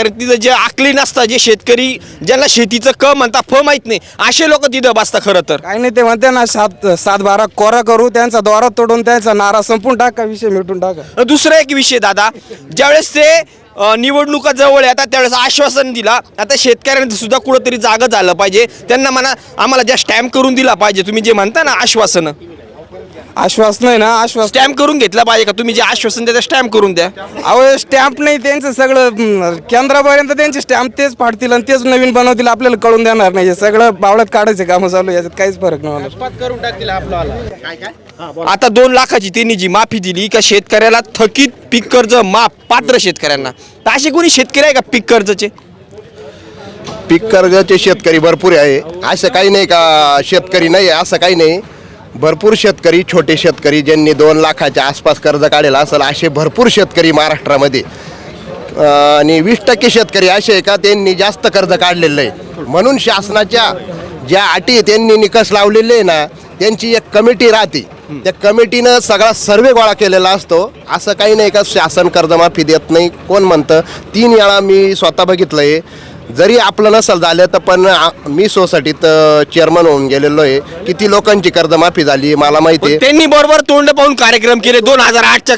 कारण तिथं जे आकली नसतात, जे शेतकरी ज्यांना शेतीचं क म्हणता फ माहीत नाही, असे लोक तिथं बसतात. खरं तर काही नाही, ते म्हणते ना 7-12 कोरा करू, त्यांचा द्वारा तोडून त्यांचा नारा संपून टाका, विषय मिटून टाका. दुसरा एक विषय दादा, ज्यावेळेस ते निवडणुका जवळ येतात त्यावेळेस आश्वासन दिला. आता शेतकऱ्यांचं सुद्धा कुठंतरी जागं झालं पाहिजे. त्यांना म्हणा आम्हाला ज्या स्टॅम्प करून दिला पाहिजे. तुम्ही जे म्हणता ना आश्वासन आहे ना, आश्वासन स्टॅम्प करून घेतला पाहिजे का? तुम्ही जे आश्वासन द्या स्टॅम्प करून द्या. अहो स्टॅम्प नाही, त्यांचं सगळं केंद्रापर्यंत त्यांचे स्टॅम्प तेच फाडतील आणि तेच नवीन बनवतील, आपल्याला कळून देणार नाही. हे सगळं बावळ्यात काढायचे कामं चालू, याच्यात काहीच फरक नाही मला. आता 2 लाखाची त्यांनी जी माफी दिली का शेतकऱ्याला थकीत पीक कर्ज माफ पात्र शेतकऱ्यांना, तर असे कोणी शेतकरी आहे का पीक कर्जचे? पीक कर्जाचे शेतकरी भरपूर आहे, असं काही नाही का शेतकरी नाही आहे असं काही नाही. भरपूर शेतकरी, छोटे शेतकरी ज्यांनी 2 लाखाच्या आसपास कर्ज काढलेलं असेल असे भरपूर शेतकरी महाराष्ट्रामध्ये. आणि 20% शेतकरी असे आहे का त्यांनी जास्त कर्ज काढलेलं आहे. म्हणून शासनाच्या ज्या अटी त्यांनी निकष लावलेले आहे ना, त्यांची एक कमिटी राहते, त्या कमिटीनं सगळा सर्वे गोळा केलेला असतो. असं काही नाही का शासन कर्जमाफी देत नाही. कोण म्हणतं? 3 वेळा मी स्वतः बघितलं आहे. जरी आपलं नसेल झालं तर पण मी सोसायटीत चेअरमन होऊन गेलेलो आहे. किती लोकांची कर्जमाफी झाली मला माहिती आहे. त्यांनी बरोबर तोंड पाहून कार्यक्रम केले. 2008च्या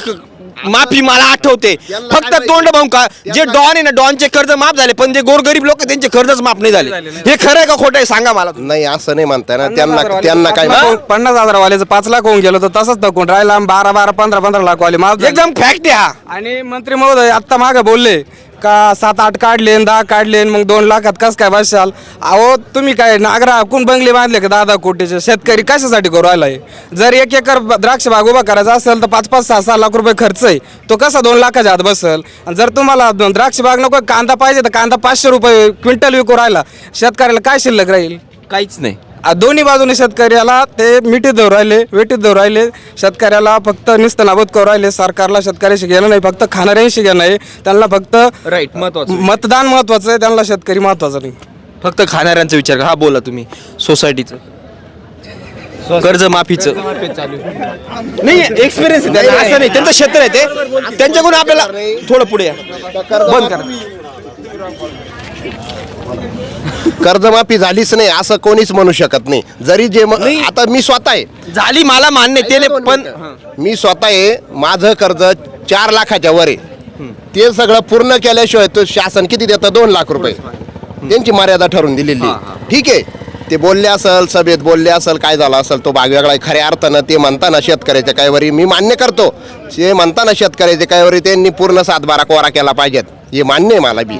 माफी मला आठवते. फक्त तोंड पाहून का जे डॉन आहे ना, डॉनचे कर्ज माफ झाले, पण जे गोरगरीब लोक त्यांचे कर्जच माफ नाही झाले. हे खरं आहे का खोटं आहे सांगा मला. नाही असं नाही म्हणताय ना. त्यांना काय 50,000 वाल्याचं 5 लाख होऊन गेलो, तर तसंच थकून राहिला. 12-12, 15-15 लाख वाले माफ झाले. एकदम फॅक्ट आहे हा. आणि मंत्री महोदय आत्ता मागे बोलले का 7-8 काढले, 10 काढले, मग 2 लाखात कसं काय बसाल? अहो तुम्ही काय नागरा कोण बंगले बांधले का 10-10 कोटीचे? शेतकरी कशासाठी करू राहिलाय? जर 1 एकर द्राक्ष बाग उभा करायचा असेल तर 5-5, 6-6 लाख रुपये खर्च आहे. तो कसा 2 लाखाच्या आत बसेल? जर तुम्हाला द्राक्ष बाग नको, कांदा पाहिजे तर कांदा 500 रुपये क्विंटल विकू राहिला, शेतकऱ्याला काय शिल्लक राहील? काहीच नाही. दोन्ही बाजूने शेतकऱ्याला ते मिठीत धरू राहिले, वेटीत धरू राहिले. शेतकऱ्याला फक्त नुसतं नाबूद करू राहिले. सरकारला शेतकऱ्याशी घेणं नाही, फक्त खाणाऱ्यांशी घेणं आहे. त्यांना फक्त राईट, महत्वाचं मतदान महत्वाचं आहे, त्यांना शेतकरी महत्वाचं नाही. फक्त खाणाऱ्यांचा विचार. हा बोला तुम्ही. सोसायटीचं कर्ज माफीचं नाही एक्सपिरियन्स आहे त्यांना, असं नाही त्यांचं क्षेत्र आहे ते. त्यांच्याकडून आपल्याला थोडं पुढे या. बंद करा. कर्जमाफी झालीच नाही असं कोणीच म्हणू शकत नाही. जरी जे आता मी स्वतः आहे, झाली मला मान्य त्याने, पण मी स्वतः आहे, माझं कर्ज 4 लाखाच्या वर आहे. ते सगळं पूर्ण केल्याशिवाय तो शासन किती देतं? 2 लाख रुपये त्यांची मर्यादा ठरवून दिलेली. ठीक आहे, ते बोलले असेल, सभेत बोलले असेल, काय झालं असेल तो भाग वेगळा आहे. खऱ्या अर्थानं ते म्हणताना शेतकऱ्याच्या काहीवरी मी मान्य करतो. ते म्हणताना शेतकऱ्याच्या काहीवरी त्यांनी पूर्ण 7-12 कोरा केला पाहिजेत, हे मान्य आहे मला बी.